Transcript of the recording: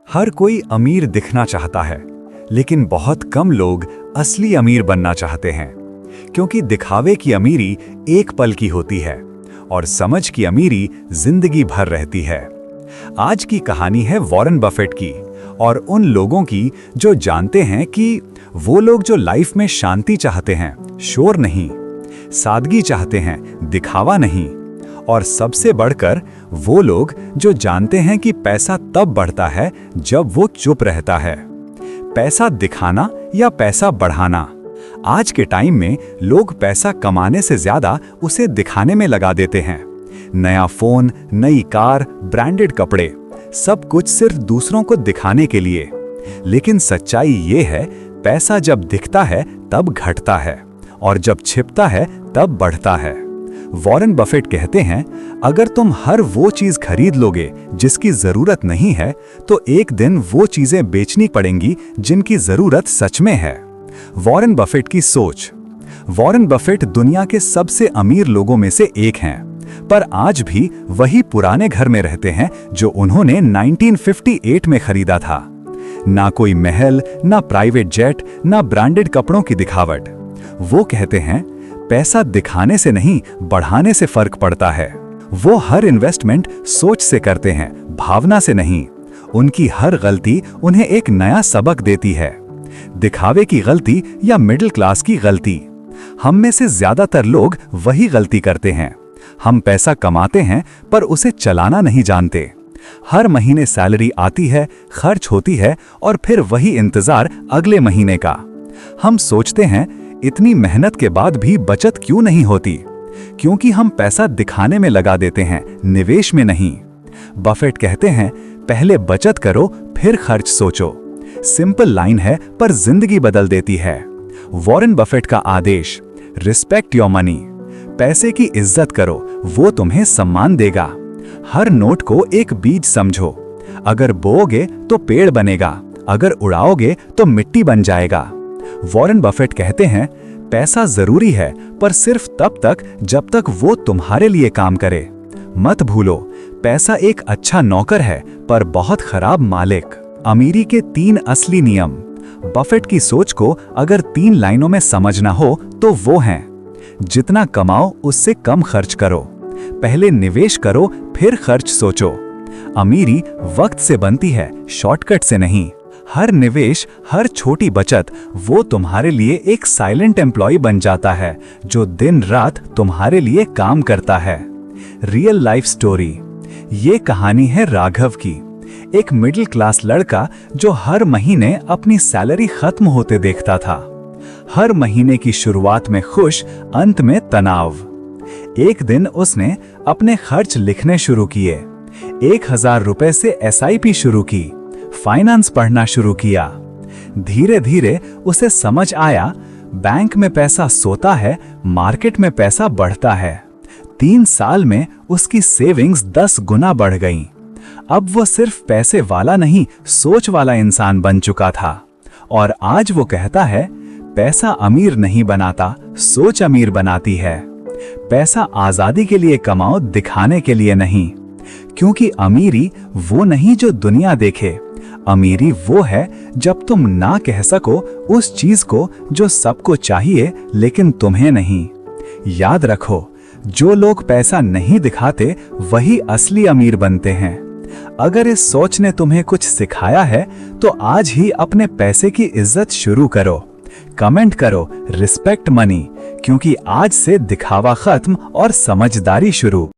हर कोई अमीर दिखना चाहता है, लेकिन बहुत कम लोग असली अमीर बनना चाहते हैं, क्योंकि दिखावे की अमीरी एक पल की होती है और समझ की अमीरी जिंदगी भर रहती है। आज की कहानी है वॉरेन बफेट की और उन लोगों की जो जानते हैं कि वो लोग जो लाइफ में शांति चाहते हैं, शोर नहीं, सादगी चाहते हैं, दिखावा नहीं, और सबसे बढ़कर वो लोग जो जानते हैं कि पैसा तब बढ़ता है जब वो चुप रहता है। पैसा दिखाना या पैसा बढ़ाना, आज के टाइम में लोग पैसा कमाने से ज्यादा उसे दिखाने में लगा देते हैं। नया फोन, नई कार, ब्रांडेड कपड़े, सब कुछ सिर्फ दूसरों को दिखाने के लिए। लेकिन सच्चाई ये है, पैसा जब दिखता है तब घटता है और जब छिपता है तब बढ़ता है। वॉरेन बफेट कहते हैं, अगर तुम हर वो चीज खरीद लोगे जिसकी जरूरत नहीं है, तो एक दिन वो चीजें बेचनी पड़ेंगी जिनकी जरूरत सच में है। वॉरेन बफेट की सोच। वॉरेन बफेट दुनिया के सबसे अमीर लोगों में से एक हैं, पर आज भी वही पुराने घर में रहते हैं जो उन्होंने 1958 में खरीदा था। ना कोई महल, ना प्राइवेट जेट, ना ब्रांडेड कपड़ों की दिखावट। वो कहते हैं, पैसा दिखाने से नहीं, बढ़ाने से फर्क पड़ता है। वो हर इन्वेस्टमेंट सोच से करते हैं, भावना से नहीं। उनकी हर गलती उन्हें एक नया सबक देती है। दिखावे की गलती या मिडिल क्लास की गलती। हम में से ज्यादातर लोग वही गलती करते हैं। हम पैसा कमाते हैं पर उसे चलाना नहीं जानते। हर महीने सैलरी आती है, खर्च होती है और फिर वही इंतजार अगले महीने का। हम सोचते हैं, इतनी मेहनत के बाद भी बचत क्यों नहीं होती? क्योंकि हम पैसा दिखाने में लगा देते हैं, निवेश में नहीं। बफेट कहते हैं, पहले बचत करो फिर खर्च सोचो। सिंपल लाइन है पर जिंदगी बदल देती है। वॉरेन बफेट का आदेश, रिस्पेक्ट योर मनी। पैसे की इज्जत करो, वो तुम्हें सम्मान देगा। हर नोट को एक बीज समझो। अगर बोओगे तो पेड़ बनेगा, अगर उड़ाओगे तो मिट्टी बन जाएगा। वॉरेन बफेट कहते हैं, पैसा जरूरी है पर सिर्फ तब तक जब तक वो तुम्हारे लिए काम करे। मत भूलो, पैसा एक अच्छा नौकर है पर बहुत खराब मालिक। अमीरी के 3 असली नियम। बफेट की सोच को अगर 3 लाइनों में समझना हो तो वो हैं, जितना कमाओ उससे कम खर्च करो, पहले निवेश करो फिर खर्च सोचो। अमीरी वक्त से बनती है, शॉर्टकट से नहीं। हर निवेश, हर छोटी बचत, वो तुम्हारे लिए एक साइलेंट एम्प्लॉय बन जाता है जो दिन रात तुम्हारे लिए काम करता है। Real life story. ये कहानी है राघव की, एक मिडिल क्लास लड़का जो हर महीने अपनी सैलरी खत्म होते देखता था। हर महीने की शुरुआत में खुश, अंत में तनाव। एक दिन उसने अपने खर्च लिखने शुरू किए। 1000 रुपए से SIP शुरू की, फाइनेंस पढ़ना शुरू किया। धीरे धीरे उसे समझ आया, बैंक में पैसा सोता है, मार्केट में पैसा बढ़ता है। 3 साल में उसकी सेविंग्स 10 गुना बढ़ गईं। अब वो सिर्फ पैसे वाला नहीं, सोच वाला इंसान बन चुका था। और आज वो कहता है, पैसा अमीर नहीं बनाता, सोच अमीर बनाती है। पैसा आजादी के लिए कमाओ, दिखाने के लिए नहीं। क्योंकि अमीरी वो नहीं जो दुनिया देखे, अमीरी वो है जब तुम ना कह सको उस चीज को जो सबको चाहिए लेकिन तुम्हें नहीं। याद रखो, जो लोग पैसा नहीं दिखाते वही असली अमीर बनते हैं। अगर इस सोच ने तुम्हें कुछ सिखाया है तो आज ही अपने पैसे की इज्जत शुरू करो। कमेंट करो, रिस्पेक्ट मनी, क्योंकि आज से दिखावा खत्म और समझदारी शुरू।